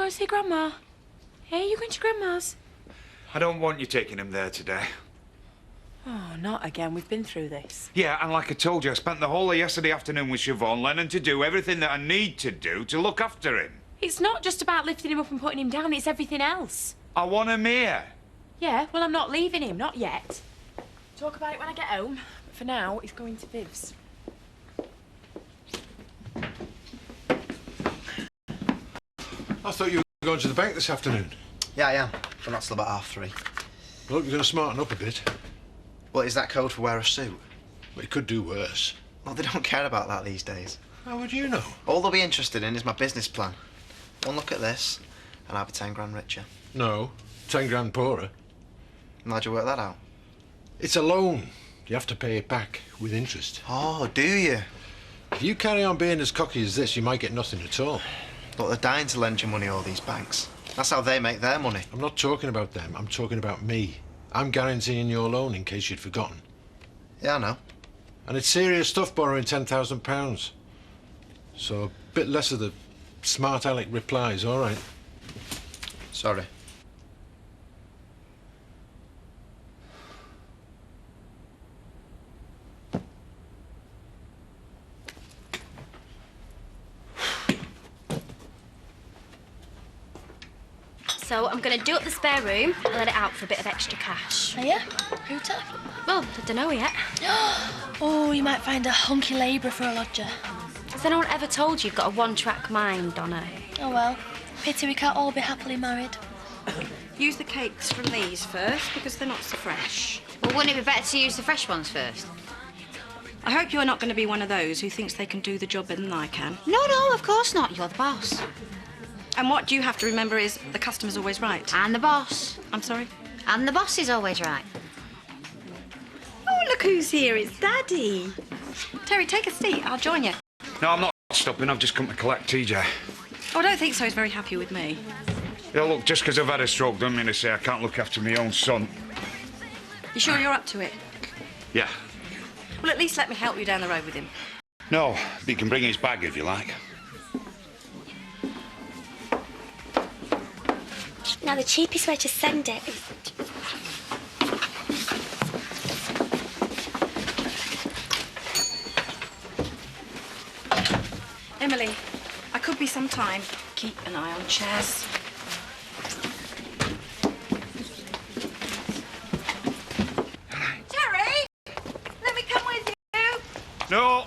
go see Grandma? Hey, you going to Grandma's? I don't want you taking him there today. Oh, not again. We've been through this. Yeah, and like I told you, I spent the whole of yesterday afternoon with Siobhan, learning to do everything that I need to do to look after him. It's not just about lifting him up and putting him down, it's everything else. I want him here. Yeah, well, I'm not leaving him, not yet. Talk about it when I get home. But for now, he's going to Viv's. I thought you were going to the bank this afternoon. Yeah, I am, but not till about 3:30. Well, you're going to smarten up a bit. Well, is that code for wear a suit? Well, it could do worse. Well, they don't care about that these days. How would you know? All they'll be interested in is my business plan. One look at this, and I'll be 10 grand richer. No, 10 grand poorer. And how'd you work that out? It's a loan. You have to pay it back with interest. Oh, do you? If you carry on being as cocky as this, you might get nothing at all. Look, they're dying to lend you money, all these banks. That's how they make their money. I'm not talking about them. I'm talking about me. I'm guaranteeing your loan in case you'd forgotten. Yeah, I know. And it's serious stuff borrowing £10,000. So a bit less of the smart aleck replies, all right? Sorry. So I'm going to do up the spare room and let it out for a bit of extra cash. Are you? Who to? Well, I don't know yet. Oh, you might find a hunky labourer for a lodger. Has anyone ever told you you've got a one-track mind, Donna? Oh, well. Pity we can't all be happily married. Use the cakes from these first, because they're not so fresh. Well, wouldn't it be better to use the fresh ones first? I hope you're not going to be one of those who thinks they can do the job better than I can. No, of course not. You're the boss. And what you have to remember is the customer's always right. And the boss. I'm sorry? And the boss is always right. Oh, look who's here. It's Daddy. Terry, take a seat. I'll join you. No, I'm not stopping. I've just come to collect TJ. Oh, I don't think so. He's very happy with me. Yeah, look, just because I've had a stroke doesn't mean to say I can't look after my own son. You sure you're up to it? Yeah. Well, at least let me help you down the road with him. No, but you can bring his bag if you like. Now, the cheapest way to send it is... Emily, I could be some time. Keep an eye on chairs. Terry! Let me come with you. No.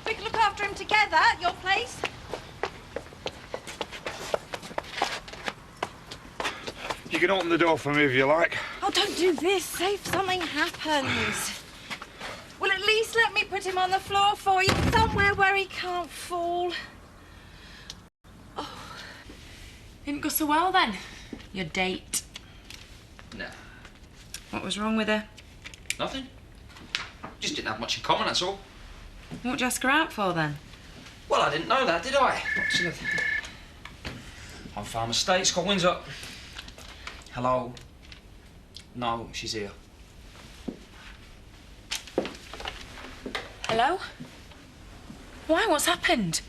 We can look after him together at your place. You can open the door for me if you like. Oh, don't do this. Say if something happens. Well, at least let me put him on the floor for you, somewhere where he can't fall. Oh. Didn't go so well, then? Your date? No. What was wrong with her? Nothing. Just didn't have much in common, that's all. What'd you ask her out for, then? Well, I didn't know that, did I? On Farm Estate, Scott Windsor. Hello? No, she's here. Hello? Why? What's happened?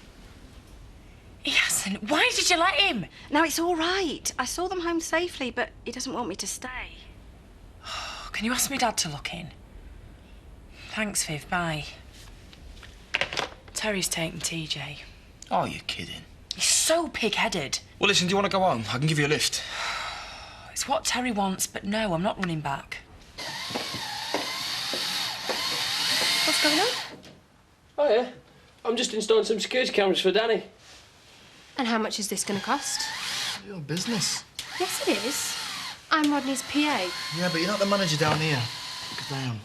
He hasn't. Why did you let him? No, it's all right. I saw them home safely, but he doesn't want me to stay. Can you ask me Dad to look in? Thanks, Viv. Bye. Terry's taking TJ. Oh, you're kidding. He's so pig-headed. Well, listen, do you want to go home? I can give you a lift. It's what Terry wants, but no, I'm not running back. What's going on? Oh, yeah. I'm just installing some security cameras for Danny. And how much is this going to cost? Your business. Yes, it is. I'm Rodney's PA. Yeah, but you're not the manager down here. Because I am.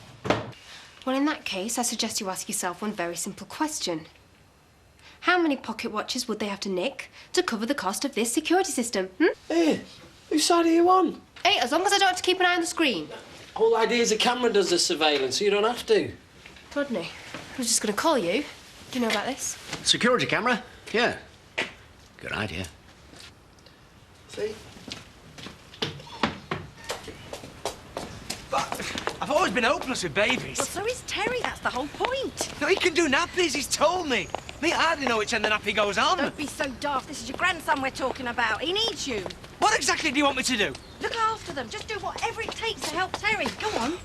Well, in that case, I suggest you ask yourself one very simple question. How many pocket watches would they have to nick to cover the cost of this security system, Hey, whose side are you on? Hey, as long as I don't have to keep an eye on the screen. The whole idea is a camera does the surveillance, so you don't have to. Rodney, I was just going to call you. Do you know about this? Security camera? Yeah. Good idea. See? But I've always been hopeless with babies. Well, so is Terry. That's the whole point. No, he can do nappies, he's told me. Me, I hardly know which end the nappy goes on. Don't be so daft. This is your grandson we're talking about. He needs you. What exactly do you want me to do? Look after them. Just do whatever it takes to help Terry. Go on.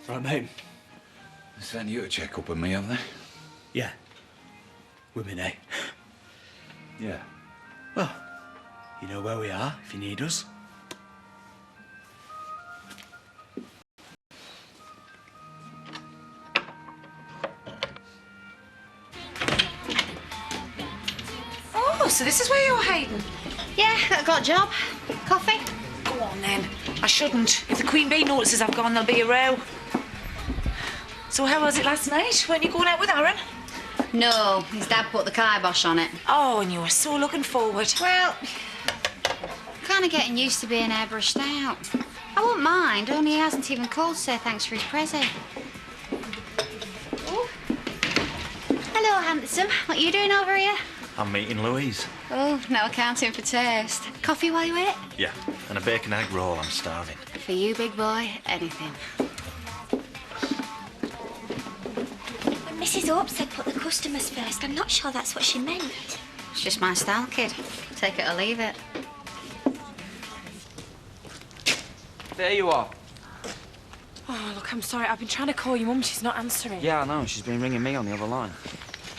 Right, mate. They sent you to check up on me, have they? Yeah. Women, eh? Yeah. Well, you know where we are if you need us. Oh, so this is where you're hiding? Yeah, I got a job. Coffee? Go on, then. I shouldn't. If the Queen Bee notices I've gone, there'll be a row. So how was it last night? Weren't you going out with Aaron? No, his dad put the kibosh on it. Oh, and you were so looking forward. Well, kind of getting used to being airbrushed out. I won't mind, only he hasn't even called to say thanks for his present. Oh. Hello, handsome. What are you doing over here? I'm meeting Louise. Oh, no accounting for taste. Coffee while you wait? Yeah, and a bacon egg roll. I'm starving. For you, big boy, anything. When Mrs. Hope said put the customers first, I'm not sure that's what she meant. It's just my style, kid. Take it or leave it. There you are. Oh, look, I'm sorry. I've been trying to call your mum. She's not answering. Yeah, I know. She's been ringing me on the other line.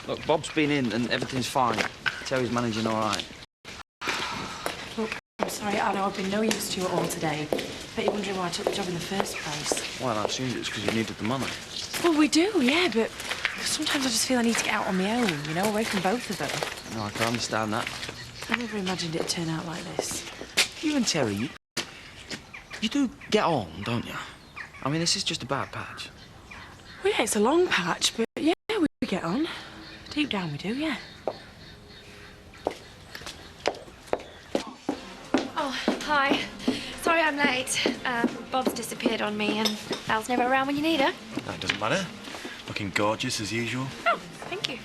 Look, Bob's been in and everything's fine. Terry's managing all right. Look, I'm sorry. I know I've been no use to you at all today. Bet you're wondering why I took the job in the first place. Well, I assumed it's because you needed the money. Well, we do, yeah, but sometimes I just feel I need to get out on my own, you know, away from both of them. No, I can understand that. I never imagined it'd turn out like this. You and Terry, you do get on, don't you? I mean, this is just a bad patch. Well, yeah, it's a long patch, but yeah, we get on. Deep down we do, yeah. Oh, hi. Sorry I'm late. Bob's disappeared on me and Al's never around when you need her. That doesn't matter. Looking gorgeous as usual. Oh, thank you.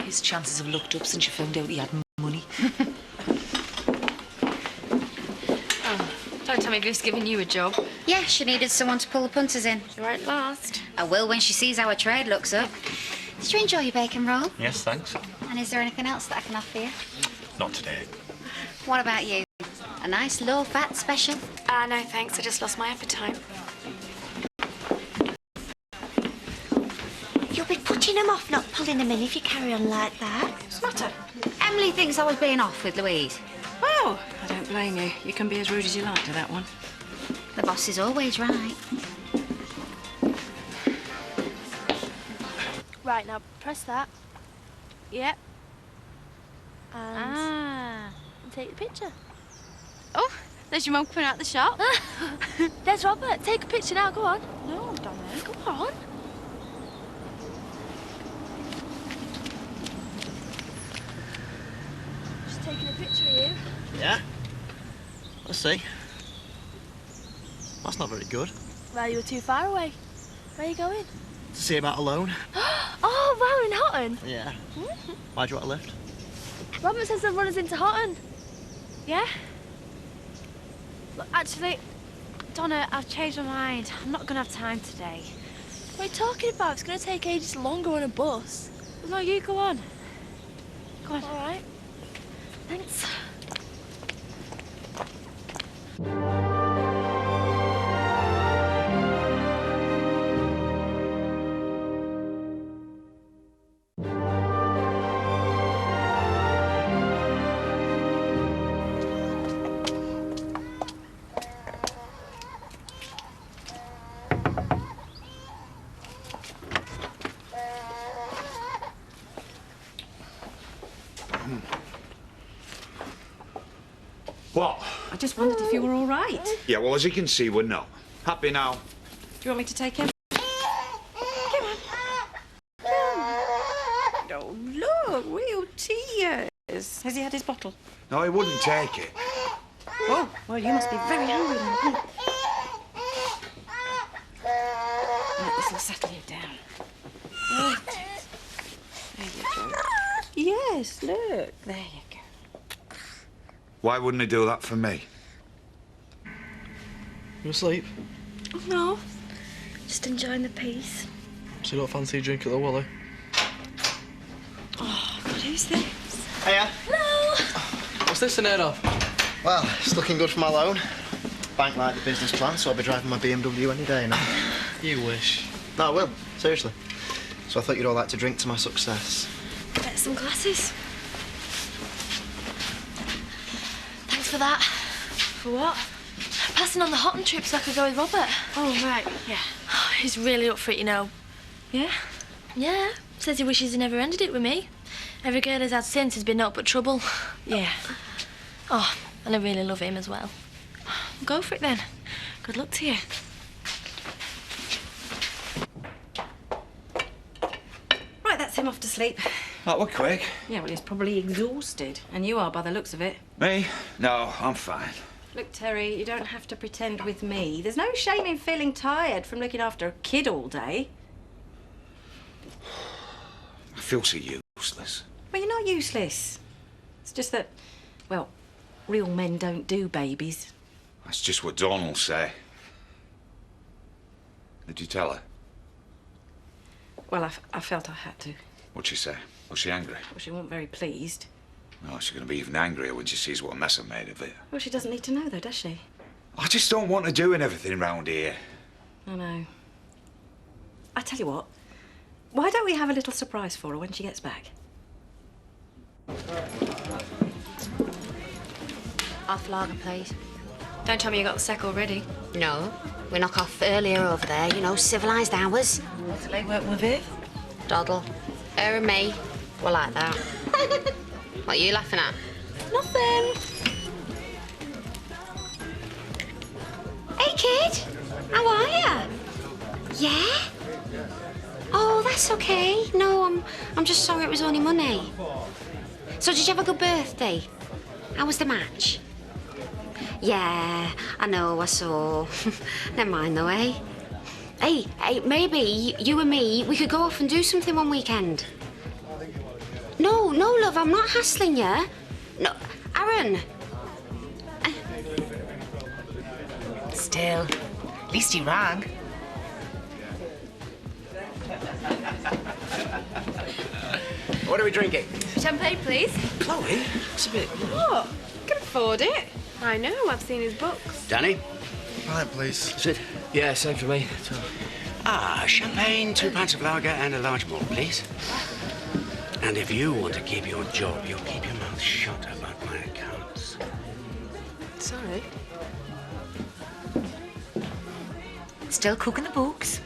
His chances have looked up since you found out he had money. Oh, don't tell me Biff's giving you a job. Yeah, she needed someone to pull the punters in. She won't last. I will when she sees how her trade looks up. Did you enjoy your bacon roll? Yes, thanks. And is there anything else that I can offer you? Not today. What about you? A nice low-fat special? No thanks. I just lost my appetite. You'll be putting them off, not pulling them in if you carry on like that. What's the matter? Emily thinks I was being off with Louise. Well, I don't blame you. You can be as rude as you like to that one. The boss is always right. Right, now press that. Yep. And take the picture. Oh, there's your mum coming out the shop. There's Robert. Take a picture now. Go on. No, Donna. Go on. Just taking a picture of you. Yeah? Let's see. That's not very good. Well, you were too far away. Where are you going? To see about alone. Oh, wow, in Houghton. Yeah. Why'd you want a lift? Robert says they'll run us into Houghton. Yeah? Look, actually, Donna, I've changed my mind. I'm not going to have time today. What are you talking about? It's going to take ages longer on a bus. No, you go on. Go on. All right. Thanks. What? I just wondered if you were all right. Yeah, well, as you can see, we're not. Happy now? Do you want me to take him? Oh, look, real tears. Has he had his bottle? No, he wouldn't take it. Oh, well, you must be very hungry then. Right, this will settle you down. Right. There you go. Yes, look. There you go. Why wouldn't he do that for me? You asleep? Oh, no. Just enjoying the peace. So you don't fancy a drink at the Wally? Oh, God, who's this? Hiya. Hello. What's this in air of? Well, it's looking good for my loan. Bank like the business plan, so I'll be driving my BMW any day now. You wish. No, I will. Seriously. So I thought you'd all like to drink to my success. Get some glasses. Thanks for that. For what? Passing on the Hotton trip so I could go with Robert. Oh, right, yeah. He's really up for it, you know. Yeah? Yeah. Says he wishes he never ended it with me. Every girl he's had since has been nothing but trouble. Yeah. Oh, and I really love him as well. Go for it then. Good luck to you. Right, that's him off to sleep. That were quick. Yeah, well, he's probably exhausted. And you are by the looks of it. Me? No, I'm fine. Look, Terry, you don't have to pretend with me. There's no shame in feeling tired from looking after a kid all day. I feel so useless. Well, you're not useless. It's just that, well, real men don't do babies. That's just what Dawn will say. Did you tell her? Well, I felt I had to. What'd she say? Was she angry? Well, she wasn't very pleased. Oh, she's going to be even angrier when she sees what a mess I made of it. Well, she doesn't need to know, though, does she? I just don't want her doing everything around here. I know. I tell you what, why don't we have a little surprise for her when she gets back? Half lager, please. Don't tell me you got the sec already. No, we knock off earlier over there, you know, civilised hours. What's the late work with it? Doddle. Her and me, we're like that. What are you laughing at? Nothing. Hey, kid. How are you? Yeah? Oh, that's okay. No, I'm just sorry it was only money. So did you have a good birthday? How was the match? Yeah, I know, I saw. Never mind though, eh? Hey, maybe you and me, we could go off and do something one weekend. No, love, I'm not hassling you. No, Aaron. Still, at least he rang. What are we drinking? Champagne, please. Chloe, it's a bit... What? Can afford it. I know, I've seen his books. Danny? Right, please. Is it? Yeah, same for me. Champagne, 2 pints of lager and a large malt, please. And if you want to keep your job, you'll keep your mouth shut about my accounts. Sorry. Still cooking the books?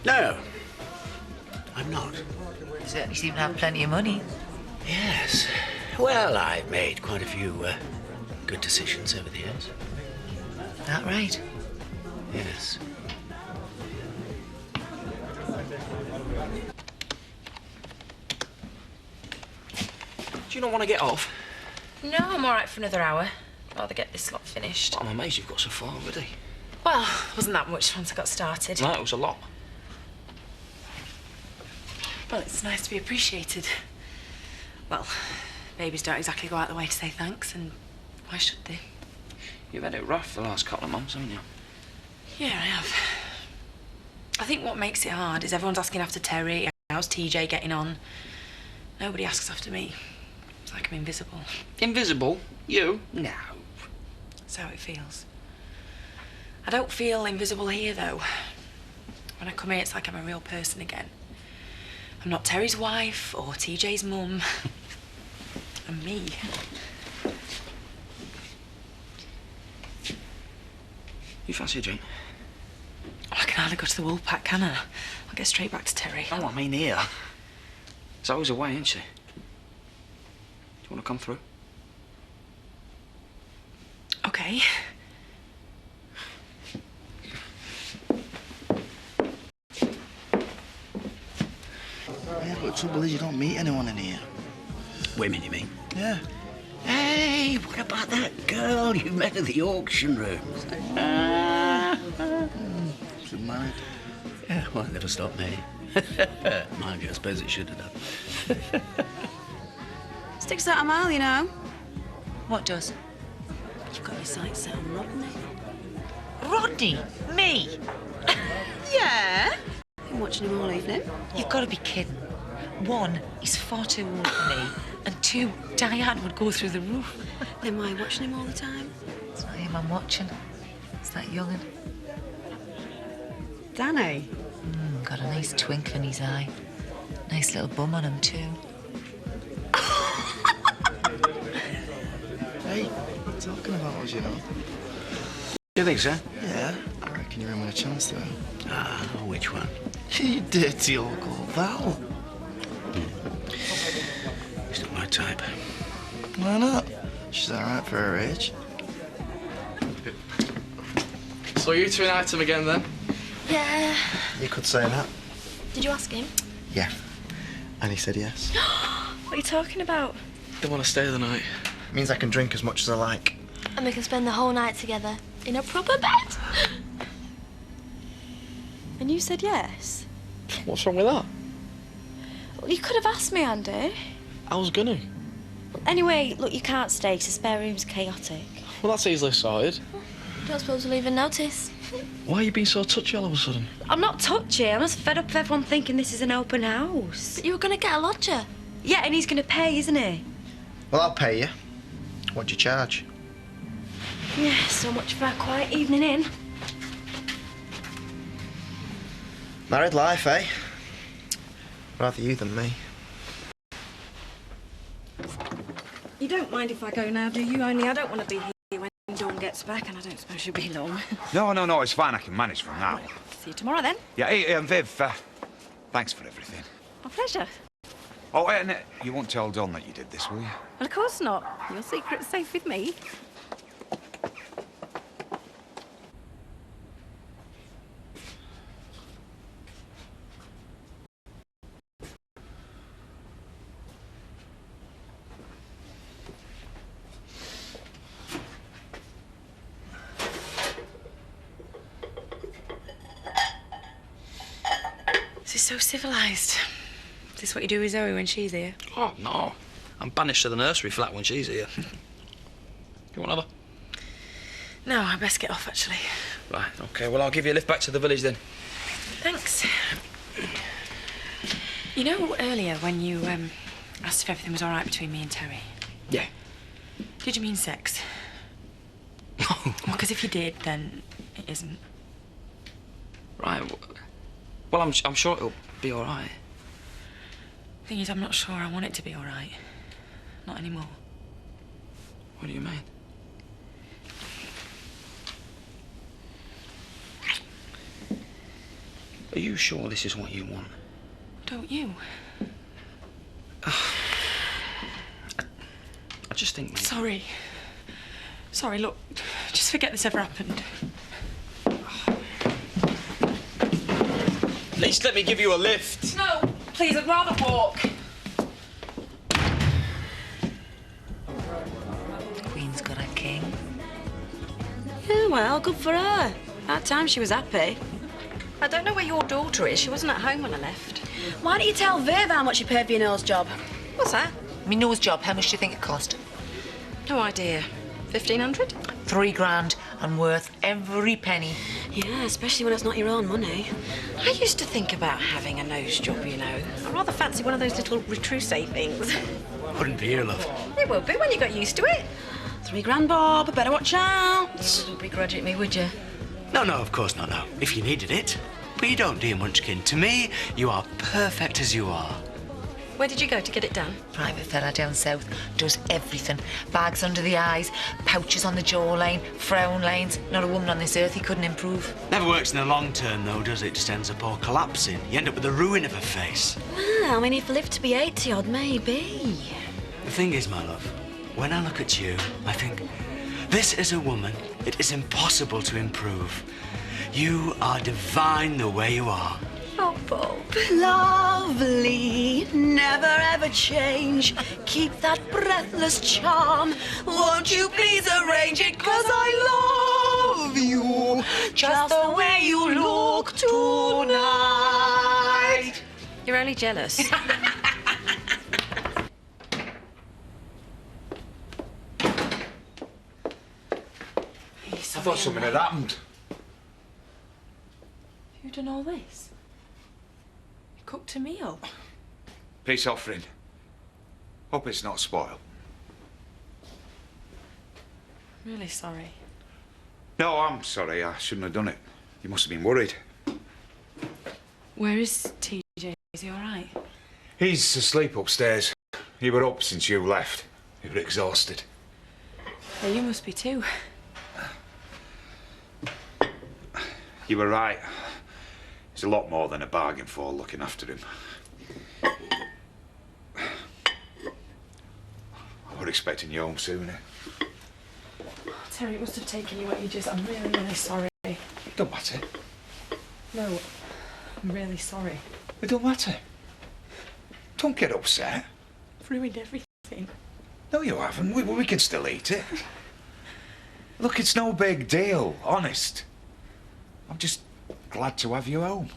No, I'm not. You certainly seem to have plenty of money. Yes. Well, I've made quite a few good decisions over the years. That right? Yes. Do you not want to get off? No, I'm all right for another hour. I'd rather get this lot finished. I'm amazed you've got so far already. Well, wasn't that much once I got started. No, it was a lot. Well, it's nice to be appreciated. Well, babies don't exactly go out of the way to say thanks, and why should they? You've had it rough the last couple of months, haven't you? Yeah, I have. I think what makes it hard is everyone's asking after Terry. How's TJ getting on? Nobody asks after me. It's like I'm invisible. Invisible? You? No. That's how it feels. I don't feel invisible here, though. When I come here, it's like I'm a real person again. I'm not Terry's wife or TJ's mum. I'm me. You fancy a drink? Oh, I can hardly go to the wool pack, can I? I'll get straight back to Terry. Oh, I mean here. Zoe's away, isn't she? Do you want to come through? Okay. Yeah, but the trouble is you don't meet anyone in here. Women, you mean? Yeah. Hey, what about that girl you met at the auction rooms? She's married. Yeah, well, it never stopped me. Mind you, I suppose it should have done. Sticks out a mile, you know. What does? You've got your sights set on Rodney. Rodney? Me? Yeah? Been watching him all evening. You've got to be kidding. One, he's far too old for me. And two, Diane would go through the roof. Then why are you watching him all the time? It's not him I'm watching. It's that young'un. Danny? Got a nice twinkle in his eye. Nice little bum on him, too. Hey, what are you talking about us, you know? You think so? Yeah, I reckon you're in with a chance, though. Ah, which one? You dirty old girl, Val. She's not my type. Why not? She's all right for her age. So you two an item again, then? Yeah. You could say that. Did you ask him? Yeah. And he said yes. What are you talking about? They want to stay the night. Means I can drink as much as I like. And we can spend the whole night together in a proper bed. And you said yes? What's wrong with that? Well, you could have asked me, Andy. I was gonna. Anyway, look, you can't stay 'cause the spare room's chaotic. Well, that's easily sorted. Don't suppose we'll even notice. Why are you being so touchy all of a sudden? I'm not touchy. I'm just fed up of everyone thinking this is an open house. But you were going to get a lodger. Yeah, and he's going to pay, isn't he? Well, I'll pay you. What'd you charge? Yeah, so much for our quiet evening in. Married life, eh? Rather you than me. You don't mind if I go now, do you? Only I don't want to be here when Dawn gets back, and I don't suppose she'll be long. No, it's fine. I can manage from now. See you tomorrow, then. Yeah, hey, Viv, thanks for everything. My pleasure. Oh, and you won't tell Don that you did this, will you? Well, of course not. Your secret's safe with me. This is so civilised. Is this what you do with Zoe when she's here? Oh, no. I'm banished to the nursery flat when she's here. You want another? No, I best get off, actually. Right, OK. Well, I'll give you a lift back to the village, then. Thanks. You know, earlier when you asked if everything was all right between me and Terry? Yeah. Did you mean sex? Well, because if you did, then it isn't. Right. Well, I'm sure it'll be all right. Thing is, I'm not sure I want it to be all right. Not anymore. What do you mean? Are you sure this is what you want? Don't you? I just think maybe... Sorry. Sorry, look, just forget this ever happened. At least let me give you a lift. No, please, I'd rather walk. Queen's got a king. Yeah, well, good for her. That time she was happy. I don't know where your daughter is. She wasn't at home when I left. Why don't you tell Viv how much you paid for your nose job? What's that? My nose job, how much do you think it cost? No idea. 1,500? 3 grand and worth every penny. Yeah, especially when it's not your own money. I used to think about having a nose job, you know. I rather fancy one of those little retrousse things. Wouldn't be here, love. It will be when you got used to it. 3 grand, Bob. Better watch out. You wouldn't begrudge it me, would you? No, of course not, no. If you needed it. But you don't, dear Munchkin. To me, you are perfect as you are. Where did you go to get it done? Private fella down south. Does everything. Bags under the eyes, pouches on the jawline, frown lines. Not a woman on this earth he couldn't improve. Never works in the long term, though, does it? Just ends up all collapsing. You end up with the ruin of a face. Well, I mean, if I live to be 80-odd, maybe. The thing is, my love, when I look at you, I think, this is a woman it is impossible to improve. You are divine the way you are. Oh, Bob. Lovely, never ever change. Keep that breathless charm. Won't you please arrange it? 'Cause I love you just the way you look tonight. You're only jealous. sorry. I thought something had happened. You done all this? You cooked a meal? Peace offering. Hope it's not spoiled. Really sorry. No, I'm sorry. I shouldn't have done it. You must have been worried. Where is TJ? Is he all right? He's asleep upstairs. He were up since you left. He were exhausted. Yeah, you must be too. You were right. There's a lot more than a bargain for looking after him. I were expecting you home sooner. Terry, it must have taken you ages. I'm really, really sorry. It don't matter. No, I'm really sorry. It don't matter. Don't get upset. I've ruined everything. No, you haven't. We can still eat it. Look, it's no big deal, honest. I'm just glad to have you home.